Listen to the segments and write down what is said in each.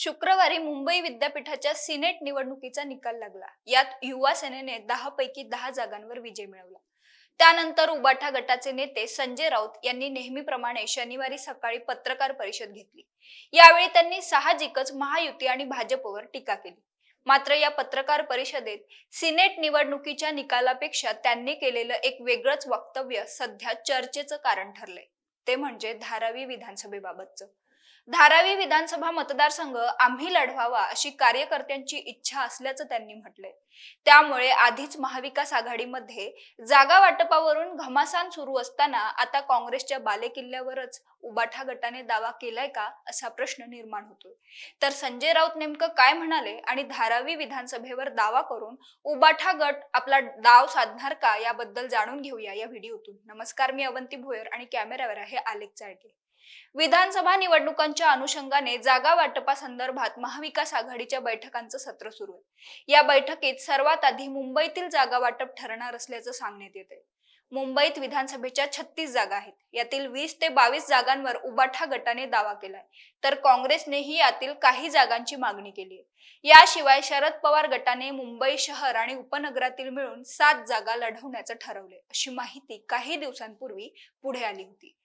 शुक्रवारी मुंबई विद्यापीठाच्या सिनेट निवडणुकीचा निकाल लागला। यात युवा सेनेने 10 पैकी 10 जागांवर विजय मिळवला। त्यानंतर उबाठा गटाचे नेते संजय राऊत यांनी नेहमीप्रमाणे शनिवारी सकाळी पत्रकार परिषद घेतली। यावेळी त्यांनी साहजिकच महायुती आणि भाजपवर टीका केली। मात्र या पत्रकार परिषदेत सिनेट निवडणुकीच्या निकालापेक्षा त्यांनी केलेलं एक वेगळंच वक्तव्य सध्या चर्चेचं कारण ठरलंय। ते म्हणजे धारावी विधानसभेबाबतचं। धारावी विधानसभा मतदारसंघ आम्ही लढवावा अशी कार्यकर्त्यांची इच्छा असल्याचं त्यांनी म्हटलंय। त्यामुळे आधीच महाविकास आघाडीमध्ये जागा वाटपावरून घमासान सुरू असताना आता काँग्रेसच्या बालेकिल्ल्यावरच उबाठा गटाने दावा केलाय का असा प्रश्न निर्माण होतोय। तर संजय राऊत नेमकं काय म्हणाले आणि धारावी विधानसभेवर दावा करून उबाठा गट आपला डाव साधणार का याबद्दल जाणून घेऊया या व्हिडिओतून। नमस्कार, मी अवंती भोयर आणि कॅमेऱ्यावर आहे आलेख चाळके। विधानसभा निवडणुकांच्या अनुषंगाने जागा वाटपासंदर्भात महाविकास आघाडीच्या बैठकांचं सत्र सुरू आहे। या बैठकीत सर्वात आधी मुंबईतील जागा वाटप ठरणार असल्याचं सांगण्यात येते। मुंबईत विधानसभेच्या 36 जागा आहेत। यातील 20 ते 22 जागांवर उबाठा गटाने दावा केलाय, तर काँग्रेसनेही यातील काही जागांची मागणी केली आहे। याशिवाय शरद पवार गटाने मुंबई शहर आणि उपनगरातील मिळून 7 जागा लढवण्याचं ठरवले, अशी माहिती काही दिवसांपूर्वी पुढे आली होती।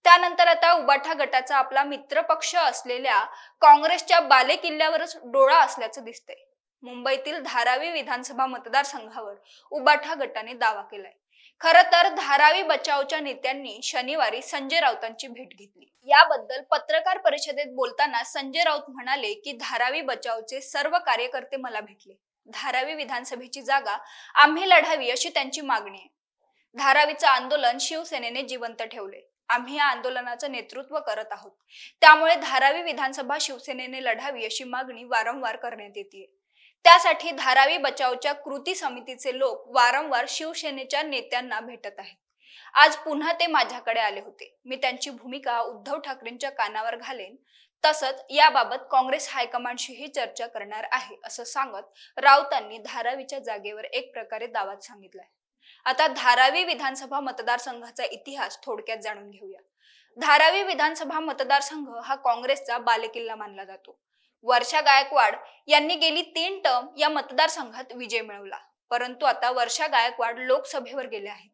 त्यानंतर आता उबाठा गटाचा आपला मित्र पक्ष असलेल्या काँग्रेसच्या बालेकिल्ल्यावरच डोळा असल्याचं दिसतंय। मुंबईतील धारावी विधानसभा मतदारसंघावर उबाठा गटाने दावा केलाय। खरं तर धारावी बचावच्या नेत्यांनी शनिवारी संजय राऊतांची भेट घेतली। याबद्दल पत्रकार परिषदेत बोलताना संजय राऊत म्हणाले की धारावी बचावचे सर्व कार्यकर्ते मला भेटले। धारावी विधानसभेची जागा आम्ही लढावी अशी त्यांची मागणी आहे। धारावीचं आंदोलन शिवसेनेने जिवंत ठेवले। आम्ही या आंदोलनाचं नेतृत्व करत आहोत। त्यामुळे धारावी विधानसभा शिवसेनेने लढावी अशी मागणी वारंवार करण्यात येते। त्यासाठी धारावी बचावच्या कृती समितीचे लोक वारंवार शिवसेनेच्या नेत्यांना भेटत आहेत। आज पुन्हा ते माझ्याकडे आले होते। मी त्यांची भूमिका उद्धव ठाकरेंच्या कानावर घालेन, तसंच याबाबत काँग्रेस हायकमांडशीही चर्चा करणार आहे असं सांगत राऊतांनी धारावीच्या जागेवर एक प्रकारे दावाच सांगितलाय। आता धारावी विधानसभा मतदारसंघाचा इतिहास थोडक्यात जाणून घेऊया। धारावी विधानसभा मतदारसंघ हा काँग्रेसचा बालेकिल्ला मानला जातो। वर्षा गायकवाड यांनी गेली 3 टर्म या मतदारसंघात विजय मिळवला, परंतु आता वर्षा गायकवाड लोकसभेवर गेले आहेत।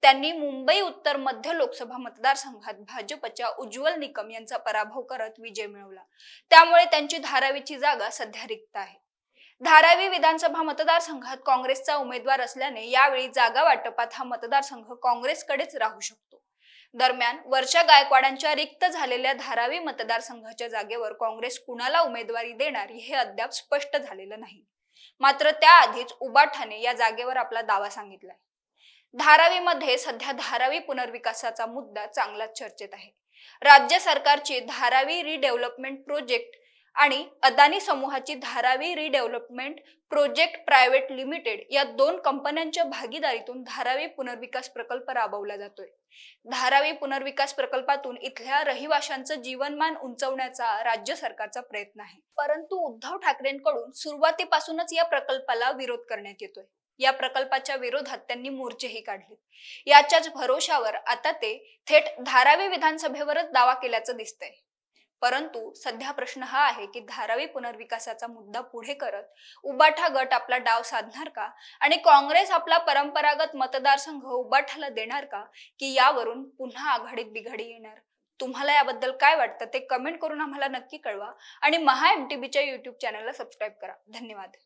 त्यांनी मुंबई उत्तर मध्य लोकसभा मतदारसंघात भाजपच्या उज्ज्वल निकम यांचा पराभव करत विजय मिळवला। त्यामुळे त्यांची धारावीची जागा सध्या रिक्त आहे। धारावी विधानसभा मतदारसंघात काँग्रेसचा उमेदवार असल्याने यावेळी जागा वाटपात हा मतदारसंघ काँग्रेसकडेच राहू शकतो। दरम्यान वर्षा गायकवाडांच्या रिक्त झालेल्या धारावी मतदारसंघाच्या जागेवर काँग्रेस कुणाला उमेदवारी देणार हे अद्याप स्पष्ट झालेलं नाही। मात्र त्याआधीच उबाठाने या जागेवर आपला दावा सांगितलाय। धारावीमध्ये सध्या धारावी पुनर्विकासाचा मुद्दा चांगलाच चर्चेत आहे। राज्य सरकारची धारावी रिडेव्हलपमेंट प्रोजेक्ट आणि अदानी समूहाची Dharavi redevelopment project private limited या 2 कंपन्यांच्या भागीदारीतून धारावी पुनर्विकास प्रकल्प राबवला जातोय। धारावी पुनर्विकास प्रकल्पातून इथल्या रहिवाशांचं जीवनमान उंचावण्याचा राज्य सरकारचा प्रयत्न आहे, परंतु उद्धव ठाकरेंकडून सुरुवातीपासूनच या प्रकल्पाला विरोध करण्यात येतोय। या प्रकल्पाच्या विरोधात त्यांनी मोर्चेही काढले। याच्याच भरोशावर आता ते थेट धारावी विधानसभेवरच दावा केल्याचं दिसतंय। परंतु सध्या प्रश्न हा आहे की धारावी पुनर्विकासाचा मुद्दा पुढे करत उबाठा गट आपला डाव साधणार का आणि काँग्रेस आपला परंपरागत मतदारसंघ उबाठाला देणार का, की यावरून पुन्हा आघाडीत बिघाडी येणार। तुम्हाला याबद्दल काय वाटतं ते कमेंट करून आम्हाला नक्की कळवा आणि महा MTBच्या YouTube चॅनलला सबस्क्राईब करा। धन्यवाद।